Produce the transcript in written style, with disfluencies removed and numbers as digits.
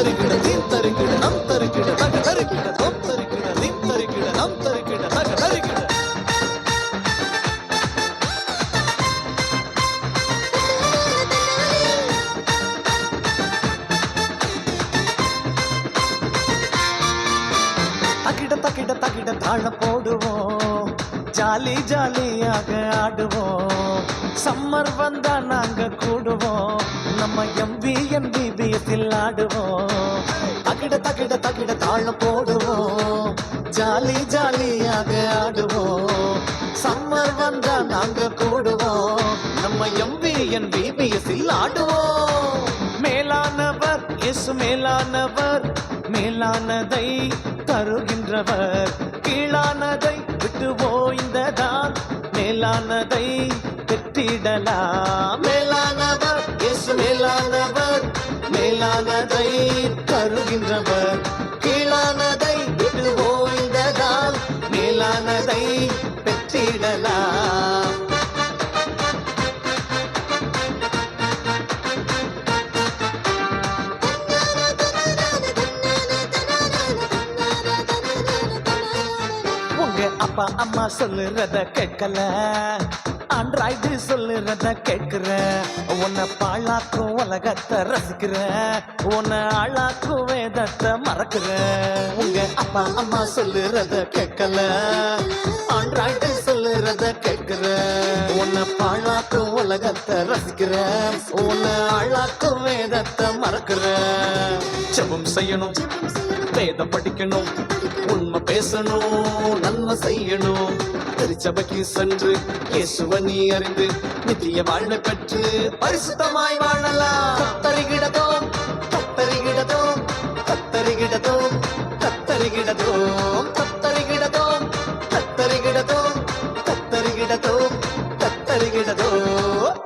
தருகிட theme தருகிட நம் தருகிட தக தருகிட தோம் தருகிட தீம் தருகிட நம் தருகிட தக தருகிட தகிட தகிட தகிட தாழ போடுவோம் ஜாலி ஜாலியாக ஆடுவோம் சம்மர் வந்தா நாங்க கூடுவோம் நம்ம MVNBBSல் ஆடுவோம் தகிட தகிட தகிட தாழ போடுவோம் ஜாலி ஜாலியாக ஆடுவோம் சம்மர் வந்தா நாங்க கூடுவோம் நம்ம MVNBBSல் ஆடுவோம் மேலானவர் இயேசு மேலானவர் மேலானதை தருகின்றவர் கீழானதை விட்டு ஓய்ந்ததான் மேலானதை பெற்றிடலாம் மேலானவர் இயேசு மேலானவர் மேலானதை தருகின்றவர் கீழானதை விட்டு ஓய்ந்ததான் மேலானதை பெற்றிடலாம் அப்பா அம்மா சொல்லுறத கேட்கல ஆண்ட்ராய்டு சொல்லுறத கேட்கிற உன்னை பாழாக்கும் உலகத்தை ரசிக்கிற உன்னை ஆளாக்கும் வேதத்தை மறக்கிற உங்க அப்பா அம்மா சொல்லுறத கேட்கல ஆண்ட்ராய்டு சொல்லுறத கேட்கிற உன்னை பாழாக்கும் உலகத்தை ரசிக்கிற உன்னை ஆளாக்கும் வேதத்தை மறக்கிற ஜெபம் செய்யணும் வேதம் படிக்கணும் உண்மை பேசணும் நன்மை செய்யணும் திருச்சபைக்கு சென்று இயேசுவை நீ அறிந்து நித்திய வாழ்வை பெற்று பரிசுத்தமாய் வாழலாம் கத்தரிகிடதோம் கத்தரிகிடதோம் கத்தரிகிடதோம் கத்தரிகிடதோம் கத்தரிகிடதோம் கத்தரிகிடதோம் கத்தரிகிடதோம் கத்தரிகிடதோம்